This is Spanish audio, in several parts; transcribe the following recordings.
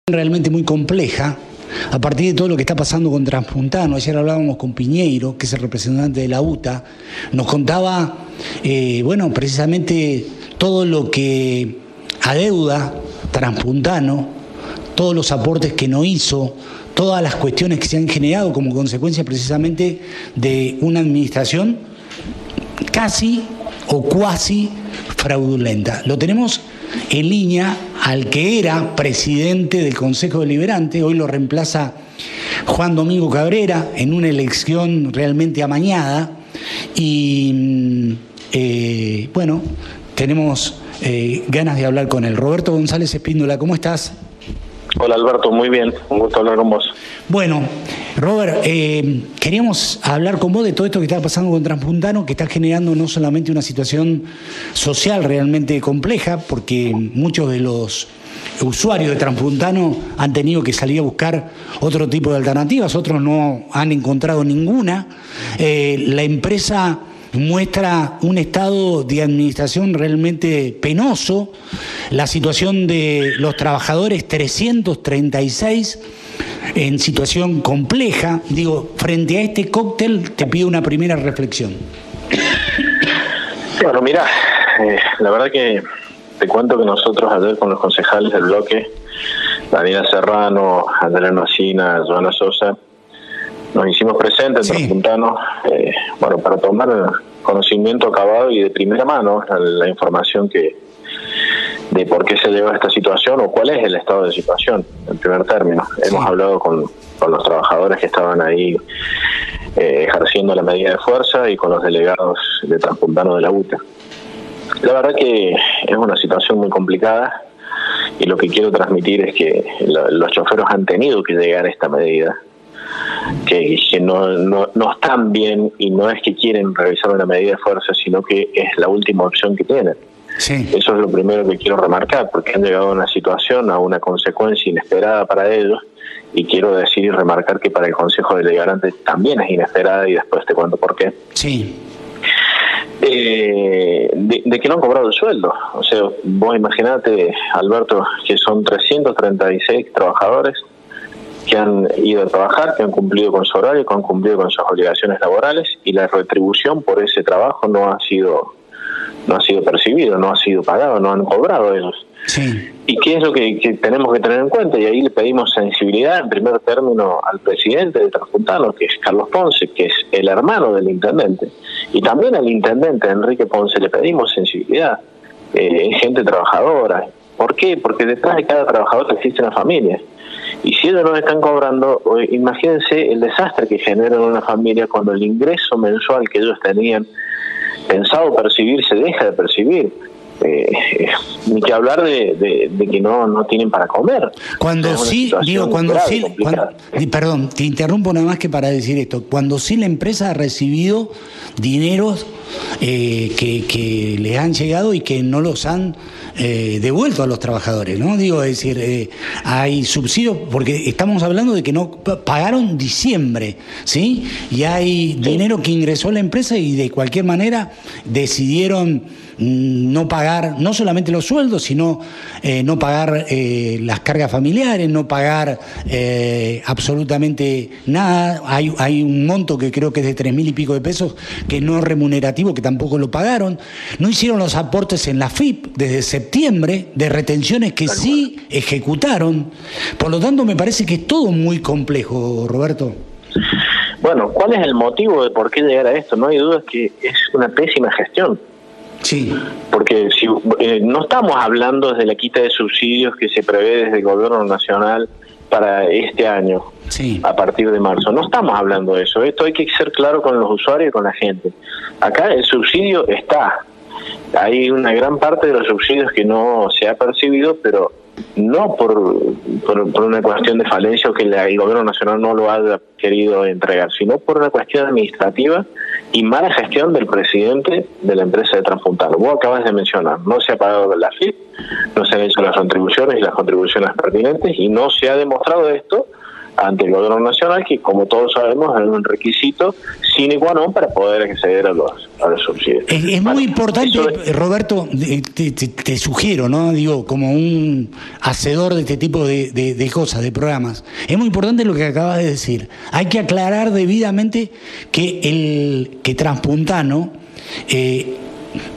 Realmente muy compleja a partir de todo lo que está pasando con Transpuntano. Ayer hablábamos con Piñeiro, que es el representante de la UTA, nos contaba, precisamente todo lo que adeuda Transpuntano, todos los aportes que no hizo, todas las cuestiones que se han generado como consecuencia precisamente de una administración casi o cuasi fraudulenta. Lo tenemos en línea al que era presidente del Consejo Deliberante, hoy lo reemplaza Juan Domingo Cabrera en una elección realmente amañada y tenemos ganas de hablar con él. Roberto González Espíndola, ¿cómo estás? Hola Alberto, muy bien, un gusto hablar con vos. Bueno, Robert, queríamos hablar con vos de todo esto que está pasando con Transpuntano, que está generando no solamente una situación social realmente compleja, porque muchos de los usuarios de Transpuntano han tenido que salir a buscar otro tipo de alternativas, otros no han encontrado ninguna. La empresa muestra un estado de administración realmente penoso, la situación de los trabajadores 336 en situación compleja. Digo, frente a este cóctel te pido una primera reflexión. Bueno, mira, la verdad que te cuento que nosotros ayer con los concejales del bloque, Daniela Serrano, Adriano Asina, Joana Sosa, nos hicimos presentes en Transpuntano, para tomar conocimiento acabado y de primera mano la información de por qué se lleva a esta situación o cuál es el estado de situación, en primer término. Sí. Hemos hablado con los trabajadores que estaban ahí ejerciendo la medida de fuerza y con los delegados de Transpuntano de la UTA. La verdad que es una situación muy complicada y lo que quiero transmitir es que los choferos han tenido que llegar a esta medida, que no están bien y no es que quieren realizar una medida de fuerza, sino que es la última opción que tienen. Sí. Eso es lo primero que quiero remarcar, porque han llegado a una situación, a una consecuencia inesperada para ellos, y quiero decir y remarcar que para el Consejo Deliberante también es inesperada, y después te cuento por qué. Sí. De que no han cobrado el sueldo. O sea, vos imaginate, Alberto, que son 336 trabajadores que han ido a trabajar, que han cumplido con su horario, que han cumplido con sus obligaciones laborales, y la retribución por ese trabajo no ha sido percibido, no ha sido pagado, no han cobrado ellos. Sí. ¿Y qué es lo que tenemos que tener en cuenta? Y ahí le pedimos sensibilidad en primer término al presidente de Transpuntano, que es Carlos Ponce, que es el hermano del intendente, y también al intendente Enrique Ponce le pedimos sensibilidad. Gente trabajadora. ¿Por qué? Porque detrás de cada trabajador existe una familia. Y si ellos no están cobrando, imagínense el desastre que genera una familia cuando el ingreso mensual que ellos tenían pensado percibir se deja de percibir. Ni que hablar de que no tienen para comer. Perdón, te interrumpo nada más que para decir esto. Cuando sí la empresa ha recibido dineros que le han llegado y que no los han devuelto a los trabajadores, ¿no? Digo, es decir, hay subsidios, porque estamos hablando de que no pagaron diciembre, ¿sí? Y hay dinero que ingresó a la empresa y de cualquier manera decidieron no pagar no solamente los sueldos, sino no pagar las cargas familiares, no pagar absolutamente nada. Hay un monto que creo que es de 3.000 y pico de pesos que no es remunerativo, que tampoco lo pagaron. No hicieron los aportes en la FIP desde septiembre, de retenciones que sí ejecutaron. Por lo tanto, me parece que es todo muy complejo, Roberto. Bueno, ¿cuál es el motivo de por qué llegar a esto? No hay duda que es una pésima gestión. Sí. Porque si no estamos hablando desde la quita de subsidios que se prevé desde el gobierno nacional para este año, sí, a partir de marzo. No estamos hablando de eso. Esto hay que ser claro con los usuarios y con la gente. Acá el subsidio está. Hay una gran parte de los subsidios que no se ha percibido, pero no por una cuestión de falencia o que el gobierno nacional no lo haya querido entregar, sino por una cuestión administrativa y mala gestión del presidente de la empresa de Transpuntano. Vos acabas de mencionar, no se ha pagado la FIP, no se han hecho las contribuciones y las contribuciones pertinentes, y no se ha demostrado esto ante el gobierno nacional, que como todos sabemos es un requisito sine qua non para poder acceder a los subsidios. Es muy importante, Roberto, te sugiero, ¿no? Digo, como un hacedor de este tipo de cosas, de programas, es muy importante lo que acabas de decir. Hay que aclarar debidamente que Transpuntano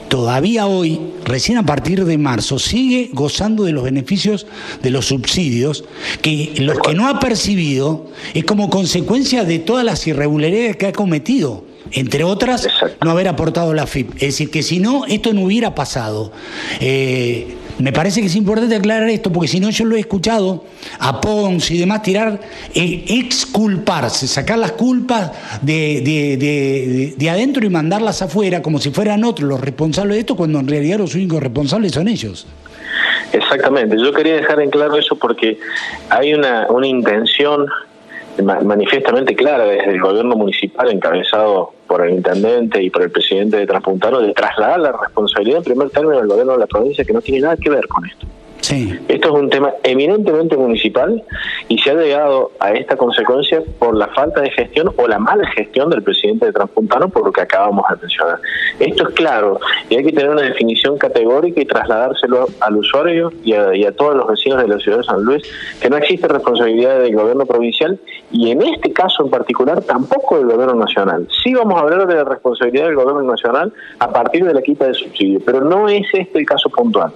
todavía hoy, recién a partir de marzo, sigue gozando de los beneficios de los subsidios, que los que no ha percibido es como consecuencia de todas las irregularidades que ha cometido, entre otras, no haber aportado la AFIP. Es decir, que si no, esto no hubiera pasado. Me parece que es importante aclarar esto, porque si no, yo lo he escuchado a Pons y demás tirar, exculparse, sacar las culpas de adentro y mandarlas afuera, como si fueran otros los responsables de esto, cuando en realidad los únicos responsables son ellos. Exactamente, yo quería dejar en claro eso porque hay una intención manifiestamente clara desde el gobierno municipal, encabezado por el intendente y por el presidente de Transpuntano, de trasladar la responsabilidad en primer término al gobierno de la provincia, que no tiene nada que ver con esto. Sí. Esto es un tema eminentemente municipal y se ha llegado a esta consecuencia por la falta de gestión o la mala gestión del presidente de Transpuntano, por lo que acabamos de mencionar. Esto es claro y hay que tener una definición categórica y trasladárselo al usuario y a todos los vecinos de la ciudad de San Luis, que no existe responsabilidad del gobierno provincial y en este caso en particular tampoco del gobierno nacional. Sí vamos a hablar de la responsabilidad del gobierno nacional a partir de la quita de subsidio, pero no es este el caso puntual.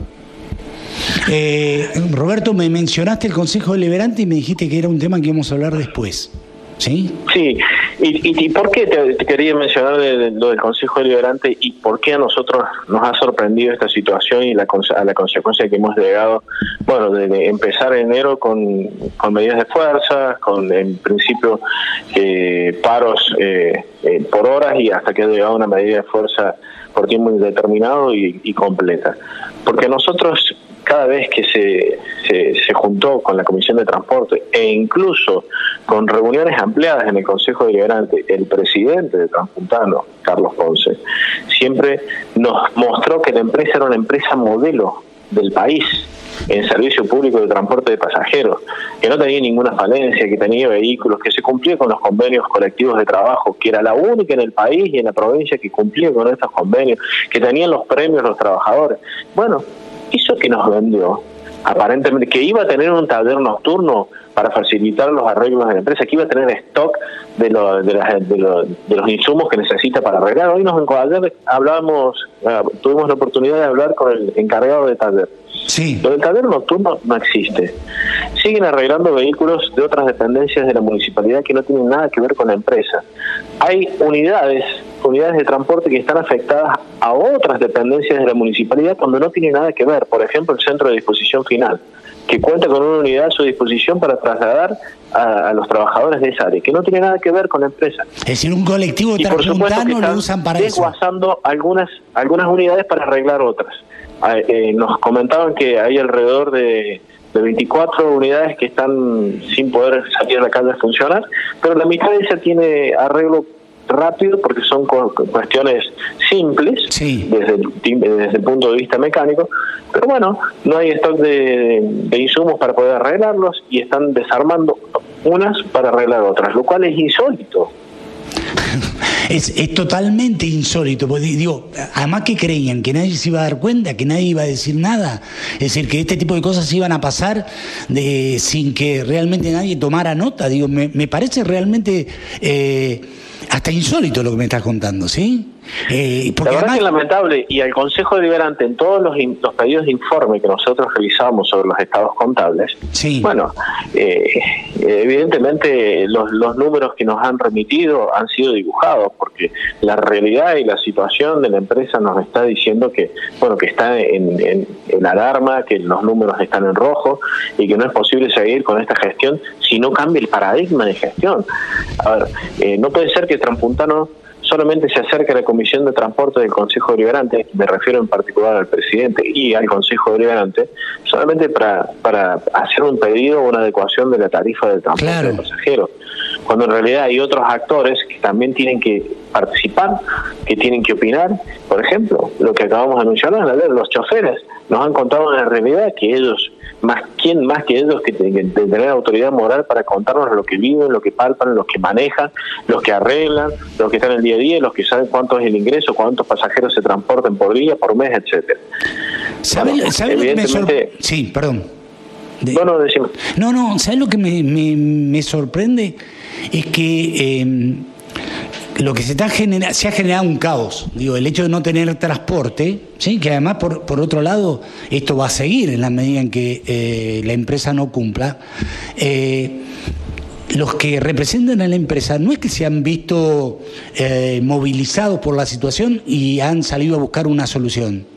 Roberto, me mencionaste el Consejo Deliberante y me dijiste que era un tema que íbamos a hablar después, ¿sí? Sí, y ¿por qué te quería mencionar lo del Consejo Deliberante y por qué a nosotros nos ha sorprendido esta situación y a la consecuencia que hemos llegado, bueno, de empezar enero con medidas de fuerza, con en principio paros por horas y hasta que ha llegado una medida de fuerza por tiempo indeterminado y completa? Porque nosotros, cada vez que se juntó con la Comisión de Transporte e incluso con reuniones ampliadas en el Consejo Deliberante, el presidente de Transpuntano, Carlos Ponce, siempre nos mostró que la empresa era una empresa modelo del país en servicio público de transporte de pasajeros, que no tenía ninguna falencia, que tenía vehículos, que se cumplía con los convenios colectivos de trabajo, que era la única en el país y en la provincia que cumplía con estos convenios, que tenían los premios los trabajadores. Bueno, eso que nos vendió, aparentemente, que iba a tener un taller nocturno para facilitar los arreglos de la empresa, que iba a tener stock de los insumos que necesita para arreglar. Hoy ayer tuvimos la oportunidad de hablar con el encargado de taller. Sí. Lo del taller nocturno no existe. Siguen arreglando vehículos de otras dependencias de la municipalidad que no tienen nada que ver con la empresa. Hay unidades de transporte que están afectadas a otras dependencias de la municipalidad cuando no tiene nada que ver. Por ejemplo, el Centro de Disposición Final, que cuenta con una unidad a su disposición para trasladar a los trabajadores de esa área, que no tiene nada que ver con la empresa. Es decir, un colectivo transpuntano lo usan para eso. Desguazando algunas unidades para arreglar otras. Nos comentaban que hay alrededor de 24 unidades que están sin poder salir a la calle a funcionar, pero la mitad de esa tiene arreglo rápido porque son cuestiones simples, sí, desde el punto de vista mecánico, pero bueno, no hay stock de insumos para poder arreglarlos y están desarmando unas para arreglar otras, lo cual es insólito. Es totalmente insólito, porque digo, además que creían que nadie se iba a dar cuenta, que nadie iba a decir nada, es decir, que este tipo de cosas iban a pasar sin que realmente nadie tomara nota. Digo, me parece realmente hasta insólito lo que me estás contando, ¿sí? Porque la verdad que es lamentable, y al Consejo Deliberante, en todos los pedidos de informe que nosotros realizamos sobre los estados contables, sí, bueno, evidentemente los números que nos han remitido han sido dibujados, porque la realidad y la situación de la empresa nos está diciendo que, bueno, que está en alarma, que los números están en rojo y que no es posible seguir con esta gestión si no cambia el paradigma de gestión. A ver, no puede ser que Transpuntano solamente se acerca a la Comisión de Transporte del Consejo Deliberante, me refiero en particular al presidente y al Consejo Deliberante, solamente para hacer un pedido o una adecuación de la tarifa del transporte de pasajeros, cuando en realidad hay otros actores que también tienen que participar, que tienen que opinar. Por ejemplo, lo que acabamos de mencionar, los choferes nos han contado en la realidad que ellos ¿quién más que ellos que tener autoridad moral para contarnos lo que viven, lo que palpan, los que manejan, los que arreglan, los que están en el día a día, los que saben cuánto es el ingreso, cuántos pasajeros se transportan por día, por mes, etcétera? ¿Sabes lo que me sorprende? Sí, perdón. Bueno, decimos. No, ¿sabes lo que me sorprende? Es que lo que se ha generado un caos. Digo, el hecho de no tener transporte, ¿sí? Que además, por otro lado, esto va a seguir en la medida en que la empresa no cumpla. Los que representan a la empresa no es que se han visto movilizados por la situación y han salido a buscar una solución.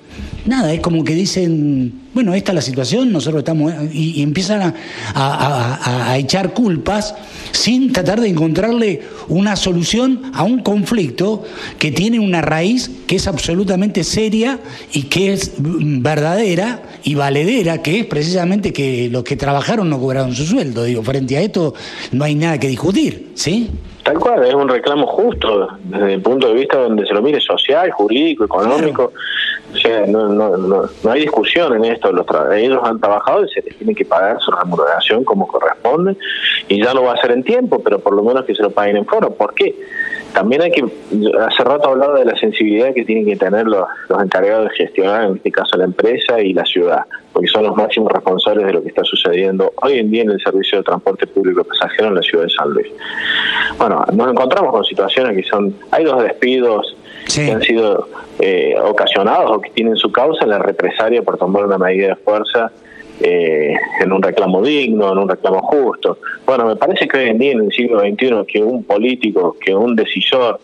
Nada, es como que dicen, bueno, esta es la situación, nosotros estamos... Y empiezan a echar culpas sin tratar de encontrarle una solución a un conflicto que tiene una raíz que es absolutamente seria y que es verdadera y valedera, que es precisamente que los que trabajaron no cobraron su sueldo. Digo, frente a esto no hay nada que discutir, ¿sí? Tal cual, es un reclamo justo desde el punto de vista donde se lo mire social, jurídico, económico. O sea, no hay discusión en esto. Ellos han trabajado y se les tiene que pagar su remuneración como corresponde, y ya lo va a hacer en tiempo, pero por lo menos que se lo paguen en foro. ¿Por qué? También hace rato hablaba de la sensibilidad que tienen que tener los encargados de gestionar, en este caso la empresa y la ciudad, porque son los máximos responsables de lo que está sucediendo hoy en día en el servicio de transporte público pasajero en la ciudad de San Luis. Bueno, nos encontramos con situaciones que hay 2 despidos que han sido ocasionados o que tienen su causa en la represalia por tomar una medida de fuerza en un reclamo digno, en un reclamo justo. Bueno, me parece que hoy en día, en el siglo XXI, que un político, que un decisor,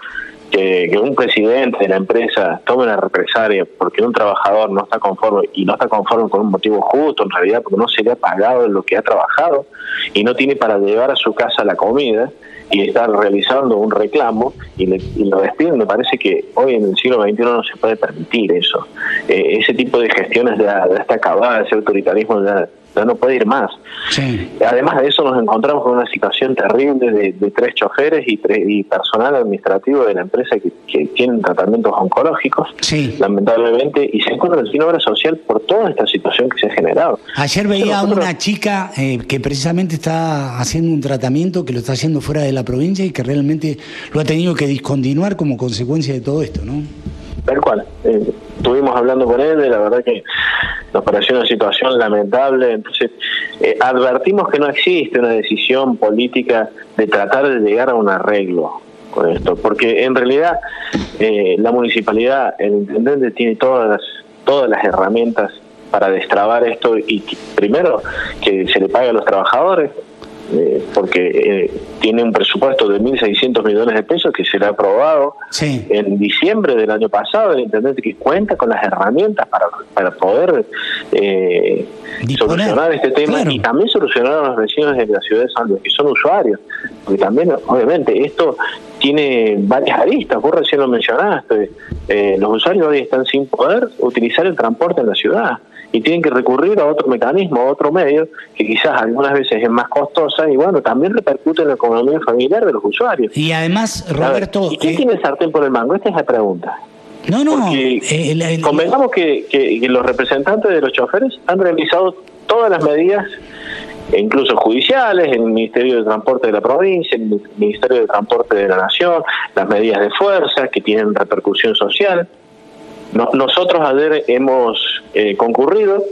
que un presidente de la empresa tome una represalia porque un trabajador no está conforme, y no está conforme con un motivo justo, en realidad porque no se le ha pagado lo que ha trabajado y no tiene para llevar a su casa la comida, y está realizando un reclamo y lo despiden. Me parece que hoy en el siglo XXI no se puede permitir eso. Ese tipo de gestiones ya está acabada, ese autoritarismo ya no puede ir más. Sí. Además de eso, nos encontramos con una situación terrible de 3 choferes y personal administrativo de la empresa que tienen tratamientos oncológicos, sí, lamentablemente, y se encuentran sin obra social por toda esta situación que se ha generado. Ayer veía a una chica que precisamente está haciendo un tratamiento, que lo está haciendo fuera de la provincia y que realmente lo ha tenido que discontinuar como consecuencia de todo esto, ¿no? Tal cual. Estuvimos hablando con él, y la verdad que nos pareció una situación lamentable. Entonces, advertimos que no existe una decisión política de tratar de llegar a un arreglo con esto, porque en realidad la municipalidad, el intendente tiene todas las herramientas para destrabar esto, y primero que se le pague a los trabajadores, porque tiene un presupuesto de 1.600 millones de pesos que se le ha aprobado en diciembre del año pasado. El intendente que cuenta con las herramientas para poder solucionar este tema, claro, y también solucionar a los vecinos de la ciudad de San Luis, que son usuarios, porque también, obviamente, esto tiene varias aristas. Vos recién lo mencionaste, los usuarios hoy están sin poder utilizar el transporte en la ciudad y tienen que recurrir a otro mecanismo, a otro medio, que quizás algunas veces es más costosa y bueno, también repercute en la economía familiar de los usuarios. Y además, Roberto... ¿Y quién tiene el sartén por el mango? Esta es la pregunta. No. Convengamos que los representantes de los choferes han realizado todas las medidas, incluso judiciales, en el Ministerio de Transporte de la provincia, en el Ministerio de Transporte de la Nación, las medidas de fuerza que tienen repercusión social. Nosotros ayer hemos concurrido,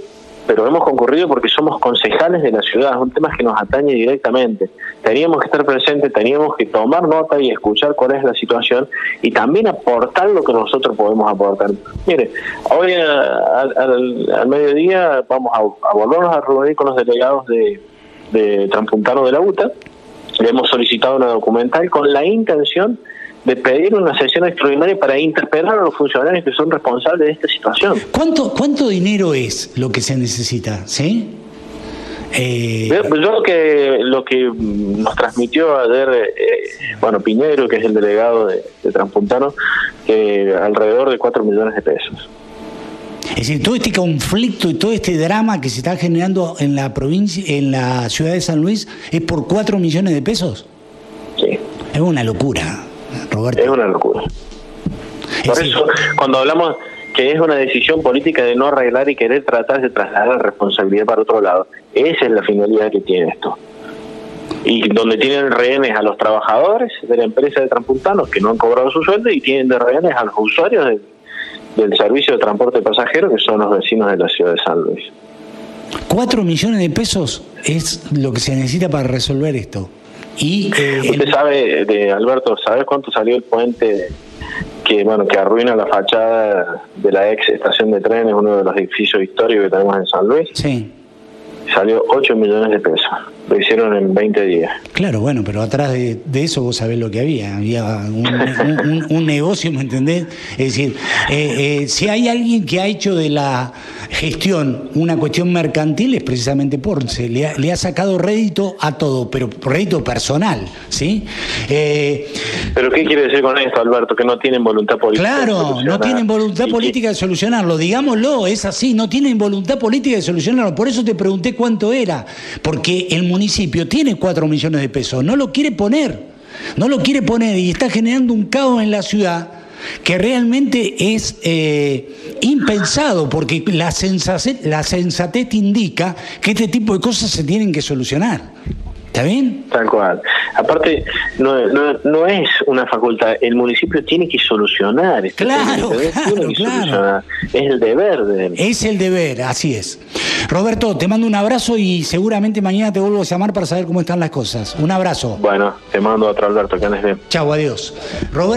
pero hemos concurrido porque somos concejales de la ciudad, es un tema que nos atañe directamente. Teníamos que estar presentes, teníamos que tomar nota y escuchar cuál es la situación y también aportar lo que nosotros podemos aportar. Mire, hoy al mediodía vamos a volvernos a reunir con los delegados de Transpuntano de la UTA. Le hemos solicitado una documental con la intención de pedir una sesión extraordinaria para interpelar a los funcionarios que son responsables de esta situación. ¿Cuánto dinero es lo que se necesita? ¿Sí? Yo lo que nos transmitió ayer Piñero, que es el delegado de Transpuntano, que alrededor de 4 millones de pesos. Es decir, todo este conflicto y todo este drama que se está generando en la provincia, en la ciudad de San Luis, es por 4 millones de pesos. Sí. Es una locura, Roberto. Es una locura. Por eso, cuando hablamos que es una decisión política de no arreglar y querer tratar de trasladar la responsabilidad para otro lado. Esa es la finalidad que tiene esto. Y donde tienen rehenes a los trabajadores de la empresa de Transpuntano que no han cobrado su sueldo, y tienen de rehenes a los usuarios del servicio de transporte pasajero, que son los vecinos de la ciudad de San Luis. 4 millones de pesos es lo que se necesita para resolver esto. Y usted sabe, Alberto, ¿sabes cuánto salió el puente que arruina la fachada de la ex estación de trenes, uno de los edificios históricos que tenemos en San Luis? Sí. Salió 8 millones de pesos. Lo hicieron en 20 días. Claro, bueno, pero atrás de eso vos sabés lo que había. Había un negocio, ¿me entendés? Es decir, si hay alguien que ha hecho de la gestión una cuestión mercantil, es precisamente Porce. Le ha sacado rédito a todo, pero rédito personal, ¿sí? ¿Pero qué quiere decir con esto, Alberto? Que no tienen voluntad política. Claro, no tienen voluntad política de solucionarlo. Digámoslo, es así, no tienen voluntad política de solucionarlo. Por eso te pregunté cuánto era, porque el municipio tiene 4 millones de pesos, no lo quiere poner y está generando un caos en la ciudad que realmente es impensado, porque la sensatez te indica que este tipo de cosas se tienen que solucionar. ¿Está bien? Tal cual. Aparte, no es una facultad, el municipio tiene que solucionar. Claro. Solucionar. Es el deber de él. Es el deber, así es. Roberto, te mando un abrazo y seguramente mañana te vuelvo a llamar para saber cómo están las cosas. Un abrazo. Bueno, te mando otro, Alberto, que andes bien. Chau, adiós. Roberto.